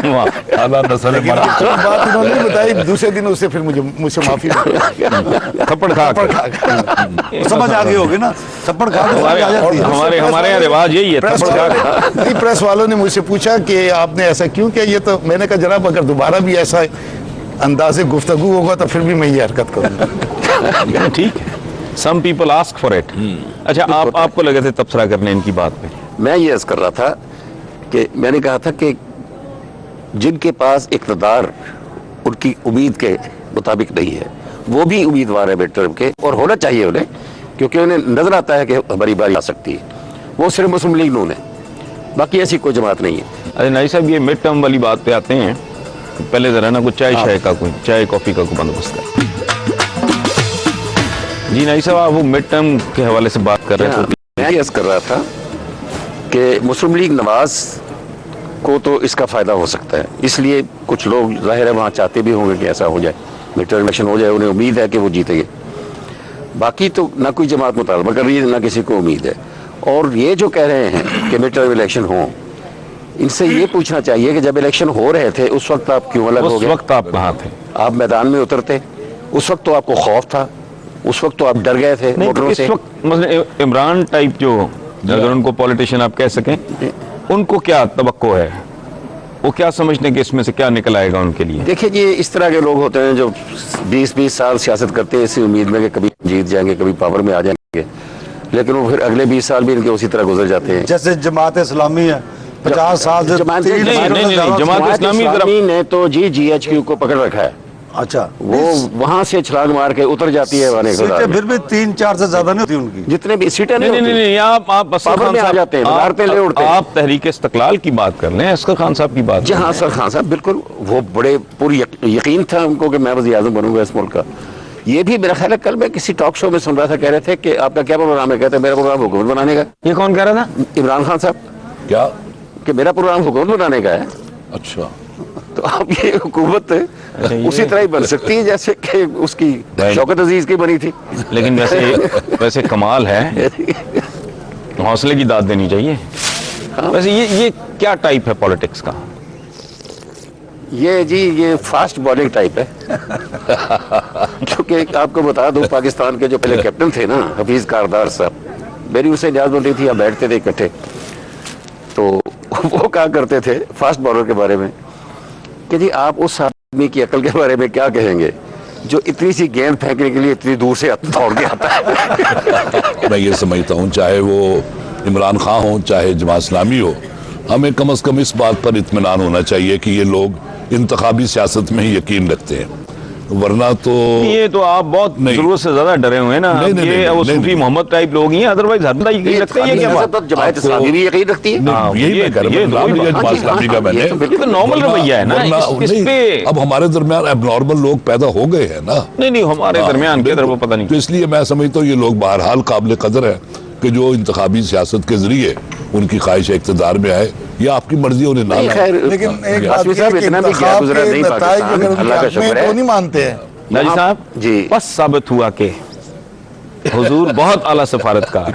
वाह।
आला नस्ल है हमारा।
बात उन्होंने नहीं बताई, दूसरे दिन उससे फिर मुझसे माफी
थप्पड़ खा
समझ आ गई होगी ना, थप्पड़ खा के समझ आ जाती है।
हमारे यहाँ रिवाज यही है,
प्रेस
थप्पड़ खा
वालों नहीं, प्रेस वालों ने मुझसे पूछा कि आपने ऐसा क्यों किया। ये तो मैंने कहा जनाब अगर दोबारा भी ऐसा अंदाज़े गुफ्तगू होगा तो फिर भी मैं ये हरकत करूँगा।
ठीक है, some people ask for it. अच्छा, आपको लगे थे तबसरा करने इनकी बात पे?
मैं ये अर्ज कर रहा था कि मैंने कहा था कि जिनके पास इक़्तिदार उनकी उम्मीद के मुताबिक नहीं है, वो भी उम्मीदवार है मिड टर्म के, और होना चाहिए उन्हें, क्योंकि उन्हें नजर आता है कि हमारी बारी आ सकती है। वो सिर्फ मुस्लिम लीग नून है, बाकी ऐसी कोई जमात नहीं है।
अरे नाई साहब, ये मिड टर्म वाली बात पे आते हैं, पहले जरा ना कुछ चाय कॉफी का कोई बंदोबस्त कर। जी नाई साहब, आप वो मिड टर्म के हवाले से बात कर रहे थे।
मैं ये अर्ज कर रहा था कि मुस्लिम लीग नवाज को तो इसका फायदा हो सकता है, इसलिए कुछ लोग जाहिर है वहाँ चाहते भी होंगे कि ऐसा हो जाए, मिड टर्म इलेक्शन हो जाए, उन्हें उम्मीद है कि वो जीतेंगे। बाकी तो ना कोई जमात मुतालबा कर रही है, ना किसी को उम्मीद है। और ये जो कह रहे हैं कि मिड टर्म इलेक्शन हो, इनसे ये पूछना चाहिए कि जब इलेक्शन हो रहे थे उस वक्त आप क्यों अलग हो
उस
गए?
वक्त आप कहाँ थे?
आप मैदान में उतरते, उस वक्त तो आपको खौफ था, उस वक्त तो आप डर गए थे
नहीं, तो
वोटरों
इस
से।
वक्त मतलब इमरान टाइप जो, अगर उनको पॉलिटिशियन आप कह सकें, उनको क्या तवक्को है, वो क्या समझते हैं कि इसमें से क्या निकल आएगा उनके लिए?
देखिए जी, इस तरह के लोग होते हैं जो 20-20 साल सियासत करते हैं इसी उम्मीद में कि कभी जीत जाएंगे, कभी पावर में आ जाएंगे, लेकिन वो फिर अगले 20 साल भी इनके उसी तरह गुजर जाते हैं।
जैसे जमात इस्लामी है, 50 साल से
जमात
नहीं, जमात इस्लामी
ने तो जी GHQ को पकड़ रखा है,
अच्छा,
वो वहां से छलांग मार के उतर जाती है वाले
सीटें फिर भी 3-4 से ज्यादा नहीं होती उनकी।
जितने भी सीटें
नहीं नहीं
होती।
नहीं, आप असगर
पावर
खान
में आ
साहब,
जाते हैं, वजारतें ले उड़ते हैं।
आप तहरीक इस्तकलाल की बात कर लें, असगर खान साहब की बात
जी
कर
हाँ
लें।
सर, खान साहब बिल्कुल, वो बड़े पूरी यकीन था उनको कि मैं वज़ीर-ए-आज़म बनूंगा इस मुल्क का। ये भी मेरा ख्याल है कल मैं किसी टॉक शो में सुन रहा था, कह रहे थे कि आपका क्या प्रोग्राम है? कहते मेरा प्रोग्राम हुकूमत बनाने का।
ये कौन कह रहा था?
इमरान खान साहब,
क्या?
कि मेरा प्रोग्राम हुकूमत बनाने का है।
अच्छा,
तो अब ये हुकूमत उसी तरह ही बन सकती है जैसे कि उसकी शौकत अजीज की बनी थी।
लेकिन वैसे कमाल है, हौसले की दाद देनी चाहिए। वैसे ये क्या टाइप है पॉलिटिक्स का?
ये फास्ट बॉलिंग टाइप है। क्योंकि आपको बता दूं, पाकिस्तान के जो पहले कैप्टन थे ना, हफीज कारदार साहब, मेरी उससे इजाजत होती थी, आप बैठते थे इकट्ठे, तो वो कहा करते थे फास्ट बॉलर के बारे में कि जी आप उस आदमी की अकल के बारे में क्या कहेंगे जो इतनी सी गेंद फेंकने के लिए इतनी दूर से दौड़ के आता है।
मैं ये समझता हूँ, चाहे वो इमरान खान हो चाहे जमात इस्लामी हो, हमें कम से कम इस बात पर इत्मीनान होना चाहिए कि ये लोग इंतखाबी सियासत में ही यकीन रखते हैं, वरना तो
ये तो आप बहुत जरूरत से ज्यादा डरे हुए हैं ना। ये वो सूफी मोहम्मद टाइप लोग ही हैं, अदरवाइज हर यकीन रखते हैं। ये क्या बात?
तो जमात इस्लामी भी यकीन रखती है।
हाँ,
यही मैं कह रहा हूँ, जमात इस्लामी का मैंने,
ये तो नॉर्मल रवैया है ना इस पे।
अब हमारे दरमियान एबनॉर्मल लोग पैदा हो गए हैं ना।
नहीं हमारे दरमियान के वो पता नहीं।
तो इसलिए मैं समझता हूँ ये लोग बहरहाल काबिल कदर है कि जो इंतखाबी सियासत के जरिए उनकी ख्वाहिश इक़्तिदार में आए, या आपकी मर्जी उन्हें ना
नहीं,
आए।
खैर,
लेकिन एक बात
आसिफ साहब,
ये कि
इतना भी क्या
इंतखाब
गुजरा
के
नहीं
नताइज
पाकिस्तान,
अगर उनके
अल्लाह का
हक में
शुक्र
तो
है।
नहीं मानते हैं।
नाजी साहब
जी,
बस साबित हुआ कि हुजूर बहुत आला सफारतकार।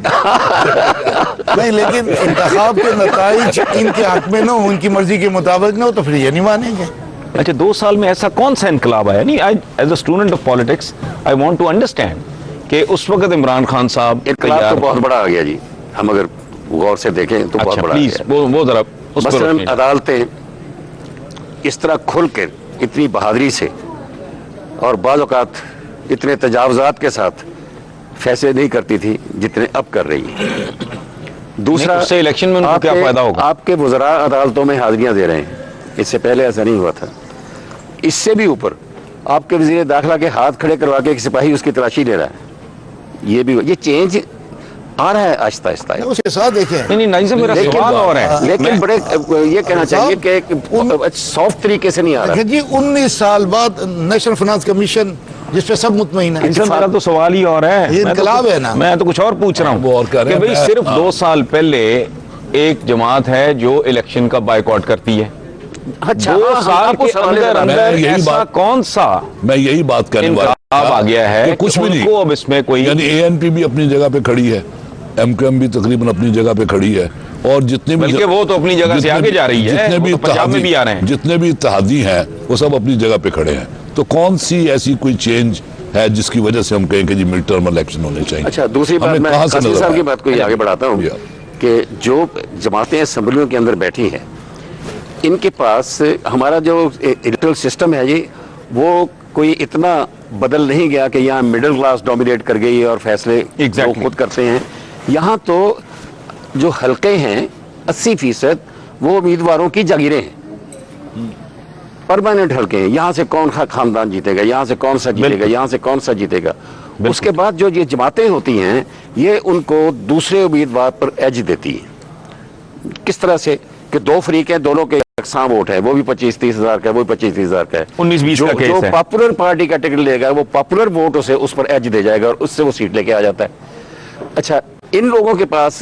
नहीं, लेकिन इंतखाब के नताइज इनके हक में ना हो, उनकी मर्जी के मुताबिक ना हो, तो फिर ये नहीं मानेंगे।
अच्छा, 2 साल में ऐसा कौन सा इनकलाब आया? नहीं, I as a student of politics I want to understand कि उस वक्त इमरान खान साहब
इनकलाब तो बहुत बड़ा आ गया जी, हम अगर गौर से देखें तो बहुत
अच्छा
बड़ा
प्लीज
आ गया।
वो जरा उस पर
मसलन
रोशनी डालें।
अदालतें इस तरह खुल कर इतनी बहादुरी से और बाज़ औक़ात इतने तजावुज़ात के साथ फैसले नहीं करती थी जितने अब कर रही है। दूसरा,
उससे इलेक्शन में उनको क्या फायदा होगा?
आपके वज़रा अदालतों में हाजिरियां दे रहे हैं, इससे पहले ऐसा नहीं हुआ था। इससे भी ऊपर आपके वज़ीर दाखिला के हाथ खड़े करवा के एक सिपाही उसकी तलाशी ले रहा है। ये चेंज आ रहा है आहिस्ता आहिस्ता।
उसके साथ देखें,
नहीं नाजी साहब, मेरा सवाल और है।
लेकिन बड़े ये कहना चाहिए कि सॉफ्ट तरीके से नहीं आ रहा।
देखिए जी, 19 साल बाद नेशनल फाइनेंस कमीशन जिस पे सब मुतमईन है।
इनसे मेरा तो सवाल ही और है।
ये इनकलाब है ना।
मैं तो कुछ और पूछ रहा
वो और कह
हूँ
रहे
कि
हैं,
भाई सिर्फ 2 साल पहले एक जमात है जो इलेक्शन का बाइकआउट करती है।
अच्छा,
2 साल के अंदर अंदर
यही
ऐसा
बात-
कौन सा
मैं यही बात करने वाला
इनकलाब आ गया है
कि कुछ
कि
भी नहीं।
उनको अब इसमें कोई
यानी ANP भी अपनी जगह पे खड़ी है, MQM भी तकरीबन अपनी जगह पे खड़ी है, और जितने भी
बल्कि वो तो अपनी जगह से
जितने
आगे
भी-
जा रही है।
जितने
वो
भी
तो पंजाब में भी आ रहे हैं।
जितने भी इत्तेहादी हैं वो सब अपनी जगह पे खड़े हैं। तो कौन सी ऐसी कोई चेंज है जिसकी वजह से हम कहें कि जी मिड टर्म इलेक्शन होने चाहिए?
अच्छा, दूसरी बात,
हमें
मैं
कहाँ से
कासिम
नजर
साहब की
आया?
बात को आगे बढ़ाता हूँ
या।
कि जो जमातें असम्बलियों के अंदर बैठी हैं, इनके पास हमारा जो इलेक्टोरल सिस्टम है जी, वो कोई इतना बदल नहीं गया कि यहाँ मिडिल क्लास डोमिनेट कर गई और फैसले वो खुद करते हैं। यहाँ तो जो हल्के हैं 80% वो उम्मीदवारों की जागीरें हैं, परमानेंट हल्के हैं। यहाँ से कौन खानदान जीतेगा, यहाँ से कौन सा जीतेगा, यहाँ से कौन सा जीतेगा। उसके बाद जो ये जमातें होती हैं, ये उनको दूसरे उम्मीदवार पर एज देती है। किस तरह से कि 2 फरीक हैं, दोनों के यकसां वोट है, वो भी 25-30 हज़ार का है, वो भी 25-30 हज़ार का है।
19-20 का केस
जो
है।
पॉपुलर पार्टी का टिकट लेगा वो पॉपुलर वोट उसे उस पर एज दे जाएगा और उससे वो सीट लेके आ जाता है। अच्छा, इन लोगों के पास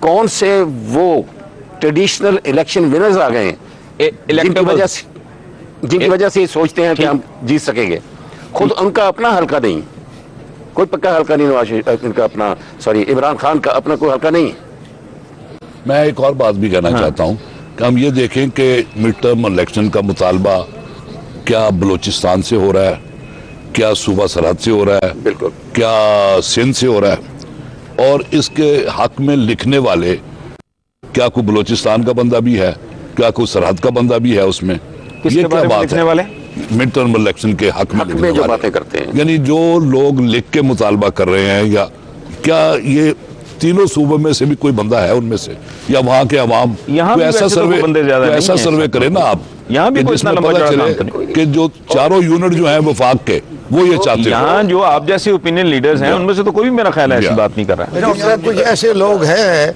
कौन से वो ट्रेडिशनल इलेक्शन विनर्स आ गए हैं जिनकी वजह से ये सोचते हैं कि हम जीत सकेंगे। खुद उनका अपना हल्का नहीं, कोई पक्का हल्का नहीं नवाज शरीफ इनका अपना, सॉरी इमरान खान का अपना कोई हल्का नहीं है।
मैं एक और बात भी कहना चाहता हूँ कि हम ये देखें कि मिड टर्म इलेक्शन का मुतालबा क्या बलूचिस्तान से हो रहा है, क्या सूबा सरहद से हो रहा है,
बिल्कुल,
क्या सिंध से हो रहा है, और इसके हक में लिखने वाले क्या कोई बलूचिस्तान का बंदा भी है, क्या कोई सरहद का बंदा भी है उसमें?
किसके बारे में लिखने वाले?
मिड टर्म इलेक्शन के हक में लिखने
जो
वाले,
बातें करते हैं,
यानी जो लोग लिख के मुतालबा कर रहे हैं, या क्या ये तीनों सूबों में से भी कोई बंदा है उनमें से, या वहां के अवाम
यहाँ भी
ऐसा
वैसे तो कोई बंदे ज्यादा नहीं
ऐसा
हैं।
सर्वे करें ना आप,
यहाँ भी
कि
कोई
जिसमें
इतना लंबा
पता
चौड़ा
चले
काम
कि जो चारों यूनिट जो हैं वफाक के वो ये चाहते हैं।
यहाँ जो आप जैसे ओपिनियन लीडर्स हैं उनमें से तो कोई भी मेरा ख्याल है ऐसी बात नहीं कर रहा है।
यहाँ कुछ ऐसे लोग हैं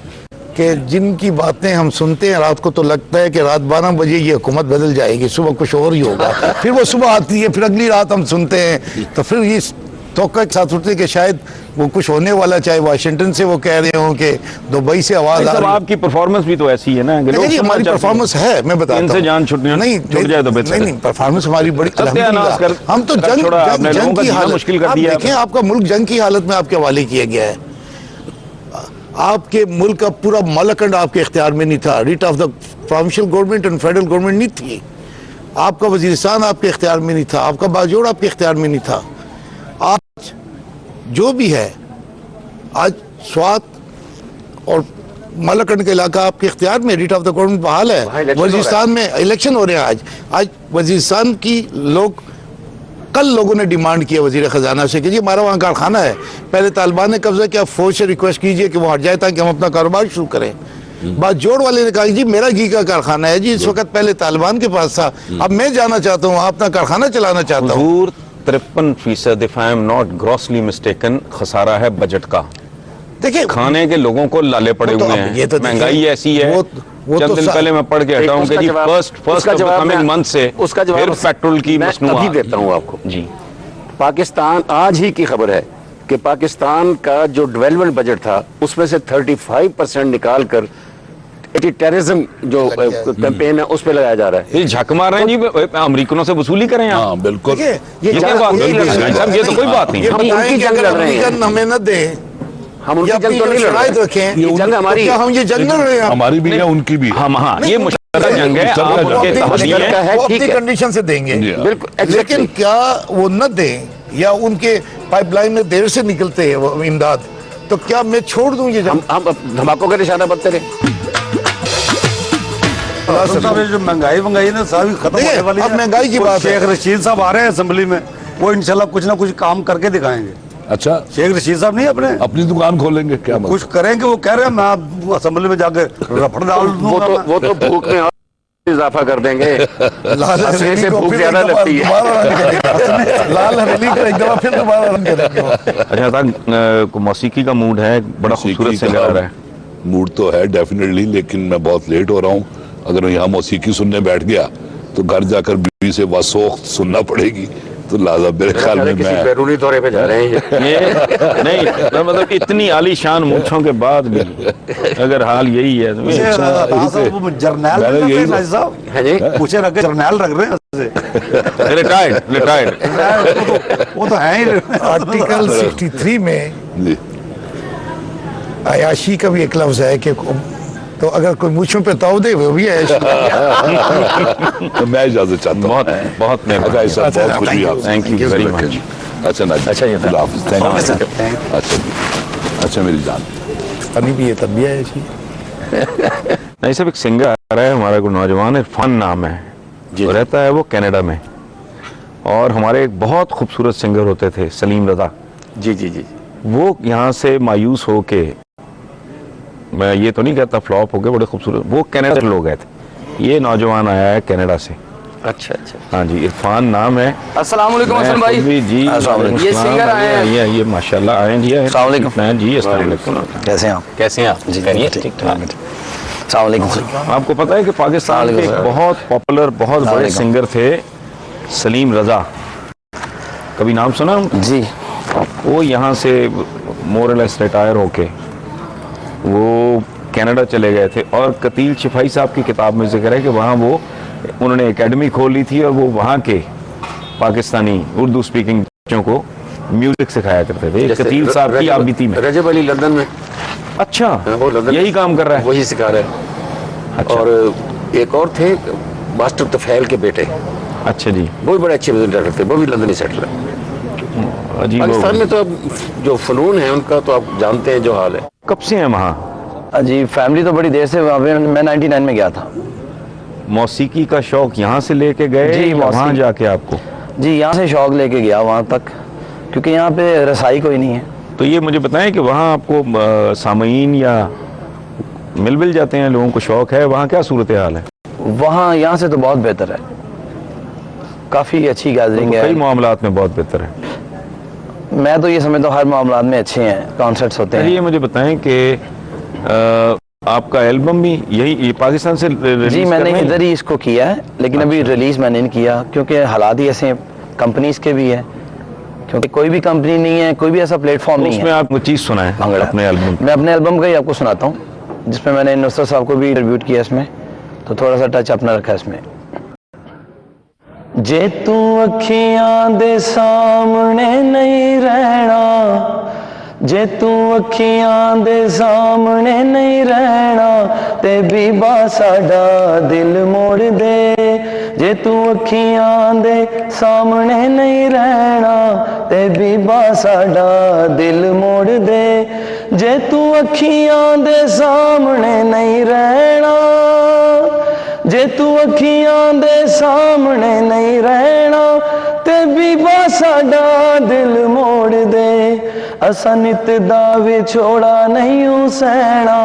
कि जिनकी बातें हम सुनते हैं रात को, तो लगता है कि रात 12 बजे ये हुकूमत बदल जाएगी, सुबह कुछ और ही होगा। फिर वो सुबह आती है, फिर अगली रात हम सुनते हैं, तो फिर ये तोक़ा के साथ उठते कि शायद वो कुछ होने वाला, चाहे वाशिंगटन से वो कह रहे हो कि दुबई से आवाज आ रही है।
आपकी परफॉर्मेंस भी तो ऐसी है ना कि लोग
देखिए,
सुनना
हमारी
चाहते हैं।
परफॉर्मेंस है, मैं बताता हूं।
इनसे जान छूट जाए तो बेहतर है।
नहीं, परफॉर्मेंस हमारी बड़ी
सत्यानाश कर-
हम तो
कर छोड़ा आपने, लोगों
जंग
का
की
जीना
हालत
मुश्किल कर
आप
दिया
देखें,
आपने।
आपका मुल्क जंग की हालत में आपके हवाले किया गया है। आपके मुल्क का पूरा मालखंड आपके इख्तियार में नहीं था, writ of the provincial government and federal government नहीं थी। आपका वजीरिस्तान आपके इख्तियार में नहीं था, आपका बाजोड़ आपके इख्तियार में नहीं था। आज जो भी है, आज स्वात और मालखंड का इलाका आपके इख्तियार में, रिट ऑफ द गवर्नमेंट बहाल
वहाँ
है।
इलेक्शन हो रहा है।
वजीरिस्तान में इलेक्शन हो रहे हैं। आज वजीरिस्तान की लोग, कल लोगों ने डिमांड किया वजीर खजाना से कि जी हमारा वहाँ कारखाना है, पहले तालिबान ने कब्जा किया, फौज से रिक्वेस्ट कीजिए कि वो हट जाए ताकि हम अपना कारोबार शुरू करें। बात जोड़ वाले ने कहा जी मेरा घी का कारखाना है जी, इस वक्त पहले तालिबान के पास था, अब मैं जाना चाहता हूँ, अपना कारखाना चलाना चाहता हूँ।
हुजूर 53%, if I am not grossly mistaken, खसारा है बजट का।
देखिए,
खाने के लोगों को लाले पड़े
वो तो
हुए
अब ये
हैं,
तो देखिए,
महंगाई ऐसी है।
वो
चंद
तो
दिन पहले मैं पढ़ के हटा हूं कि जी फर्स्ट
उसका जवाब
कमिंग
मैं-
मंथ से
उसका जवाब
फिर पेट्रोल की
मैं
मसनूआत।
अभी देता हूं आपको।
जी,
पाकिस्तान, आज ही की खबर है कि पाकिस्तान का जो डेवलपमेंट बजट था उसमें से 35% निकाल कर टेररिज्म जो कैंपेन है उस पर लगाया जा रहा है।
ये झक मार रहे हैं जी, अमेरिकनों से वसूली करें आप।
हाँ बिल्कुल।
देखिए,
ये क्या बात है? ये तो कोई बात नहीं
ये
है।
हम
बताएं
उनकी
कि
जंग
अगर
लड़ रहे हैं।
अमेरिकन हमें न दें,
हम उनकी
या
जंग तो नहीं लड़
शराइत
रहे
रखें,
हैं। ये जंग
तो
हमारी
क्या हम ये जंग लड़ रहे हैं?
हमारी भी है, उनकी भी है।
हम हाँ, ये मुश्तरका जंग है,
मुश्तरका
आप
जंग
उनके
है।
तहत
मुश्तरका
हैं।
है,
वो
ठीक
अपनी
है।
कंडीशन से देंगे,
जी,
बिल्कुल,
लेकिन
exactly।
क्या वो न दें या उनके पाइपलाइन में देर से निकलते हैं वो इमदाद, तो क्या मैं छोड़ दूं ये जंग?
हम धमाकों का निशाना बनते रहे।
साहब ये जो महंगाई ना साहब खत्म
देखिए,
होने वाली
अब
है।
महंगाई की
वो
बात है।
शेख रशीद साहब आ रहे हैं असेंबली में, वो इंशाल्लाह कुछ ना कुछ काम करके दिखाएंगे।
अच्छा,
शेख रशीद साहब नहीं अपने
अपनी दुकान खोलेंगे क्या
कुछ करेंगे, वो कह रहे हैं मैं असेंबली में जाकर रफड़ डाल दूंगा मैं।
वो तो भूख में और इजाफा कर देंगे।
लाल
हंसने
हवेली
से
को
भूख
फिर
ज्यादा
एक दफा
लगती है।
दोबारा रन करेगा। लाल हवेली को एक दफा फिर दोबारा रन करेगा।
अच्छा साहब, मौसीकी का मूड है, बड़ा खूबसूरत सिंगर आ रहा है।
मूड तो है डेफिनेटली, लेकिन मैं बहुत लेट हो रहा हूँ। अगर मैं यहाँ मौसीकी सुनने बैठ गया तो घर जाकर बीवी से वसोख्त सुनना पड़ेगी, तो लाजा मेरे ख्याल में
किसी
मैं
बैरूनी दौरे पे जा रहे हैं ये।
ये नहीं मतलब इतनी आलीशान मूछों के बाद भी अगर हाल यही है तो
ये
अच्छा,
राजा
इसे-
साहब वो जर्नैल
मैंने
रख रहे
यही
हैं नाज़िर साहब,
है जी।
पूछे रख के जर्नैल रख रहे हैं।
रिटायर्ड
वो तो है ही।
आर्टिकल 63 में
जी,
अयाशी का भी एक लफ्ज है कि तो अगर कोई मूछों पे ताव दे वो भी अयाशी।
तो मैं इजाजत चाहता हूँ।
बहुत बहुत
अच्छा, ऐसा
अच्छा,
बहुत खुशी आपसे।
Thank you very much.
अच्छा ना जी।
अच्छा, ये
खुदा हाफिज़। Thank you. अच्छा जी। अच्छा मेरी जान,
पानी भी है तब भी अयाशी।
नहीं सब एक सिंगर आ रहा है हमारा, कोई नौजवान, इरफान नाम है,
जी।
रहता है वो कनाडा में, और हमारे एक बहुत खूबसूरत सिंगर होते थे सलीम रजा,
जी जी जी।
वो यहाँ से मायूस हो के, मैं ये तो नहीं कहता फ्लॉप हो गए, बड़े खूबसूरत, वो कनाडा से लोग गए थे। ये नौजवान आया है कनाडा से।
अच्छा अच्छा।
हाँ जी, इरफान नाम है।
अस्सलाम वालेकुम हसन
मैं
भाई।
खुद भी जी,
ये सिंगर आए हैं।
ये माशाल्लाह आए हैं जी।
अस्सलाम वालेकुम।
जी अस्सलाम वालेकुम।
कैसे हैं आप?
कैसे हैं आप?
जी
खैरियत?
ठीक ठाक। अस्सलाम वालेकुम।
आपको पता है कि पाकिस्तान के
वालेकुम
एक
सर।
बहुत पॉपुलर, बहुत बड़े
वालेकुम।
सिंगर थे सलीम रजा, कभी नाम सुना उनका?
जी
वो यहाँ से मोरलेस रिटायर होके वो कनाडा चले गए थे, और कतील शिफाई साहब की किताब में जिक्र है कि वहाँ वो उन्होंने एकेडमी खोली थी और वो वहाँ के पाकिस्तानी उर्दू स्पीकिंग बच्चों को म्यूजिक सिखाया करते थे
जैसे
कतील साहब की
रजब-
आबिती में।
रजब अली लंदन में,
अच्छा,
वो लंदन
यही काम कर रहा है।
वही सिखा रहे हैं।
अच्छा।
और एक और थे मास्टर तफैल के बेटे,
अच्छा जी,
वो भी बड़े अच्छे म्यूजिक डायरेक्टर थे, वो भी लंदन ही सेटल है।
अजीब हो
पाकिस्तान
गई।
में तो अब जो फनून है उनका तो आप जानते हैं जो हाल है।
कब से हैं वहाँ?
जी फैमिली तो बड़ी देर से वहाँ पे, मैं 99 में गया था।
मौसीकी का शौक यहाँ से लेके गए
जी,
या वहाँ
मौसीकी।
जाके आपको?
जी यहाँ से शौक लेके गया वहाँ तक, क्योंकि यहाँ पे रसाई कोई नहीं है।
तो ये मुझे बताएं कि वहाँ आपको सामईन या मिल जाते हैं, लोगों को शौक है, वहाँ क्या सूरत हाल है?
वहाँ यहाँ से तो बहुत बेहतर है, काफ़ी अच्छी गैदरिंग
तो
है।
कई मामलात में बहुत बेहतर है।
मैं तो ये समझता हूँ हर मामलात में अच्छे हैं, कॉन्सर्ट्स होते
अच्छा,
हैं।
ये मुझे बताएं कि आपका एल्बम भी ये पाकिस्तान से रिलीज
जी
कर
मैंने
रहे हैं?
इधर ही इसको किया है, लेकिन अभी रिलीज़ मैंने नहीं किया क्योंकि हालात ही ऐसे कंपनीज के भी है, क्योंकि कोई भी कंपनी नहीं है, कोई भी ऐसा प्लेटफॉर्म
तो
नहीं
उसमें
है।
आप वो चीज़ सुनाएं
भंगड़ा।
अपने एल्बम।
मैं अपने एल्बम का ही आपको सुनाता हूँ, जिसमें मैंने नुसरत साहब को भी ट्रिब्यूट किया इसमें, तो थोड़ा सा टच अपना रखा है इसमें। जे तू अखियां दे सामने नहीं रहना, जे तू अखियां दे सामने नहीं रहना, ते बीबा साडा दिल मोड़ दे। जे तू अखियां दे सामने नहीं रहना, ते बीबा साडा दिल मोड़ दे। जे तू अखियां दे सामने नहीं रहना, जे तू अखियां दे सामने नहीं रहना, ते बीबा साडा दिल मोड़ दे। असा नित दा विछोड़ा नहीं सहना,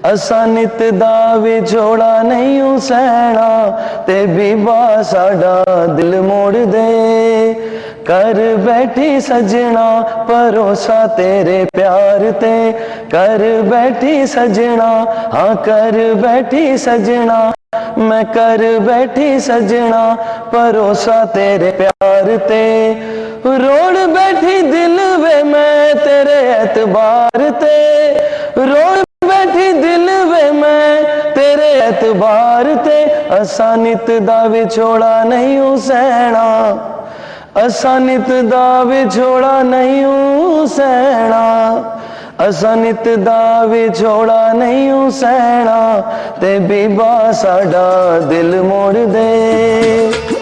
असा नित दा विछोड़ा नहीं सहना, ते बीबा साडा दिल मोड़ दे। कर बैठी सजना भरोसा तेरे प्यार ते, कर बैठी सजना, हाँ कर बैठी सजना, मैं कर बैठी सजना भरोसा तेरे प्यार ते। रोड़ बैठी दिल वे मैं तेरे एतबार ते, रोड़ बैठी दिल वे मैं तेरे एतबार ते। असा नित दा विछोड़ा नहीं सहना, असा नित दा विछोड़ा नहीं सहना, असा नित दा विछोड़ा नहीं सहना, ते बीबा साडा दिल मोड़ दे।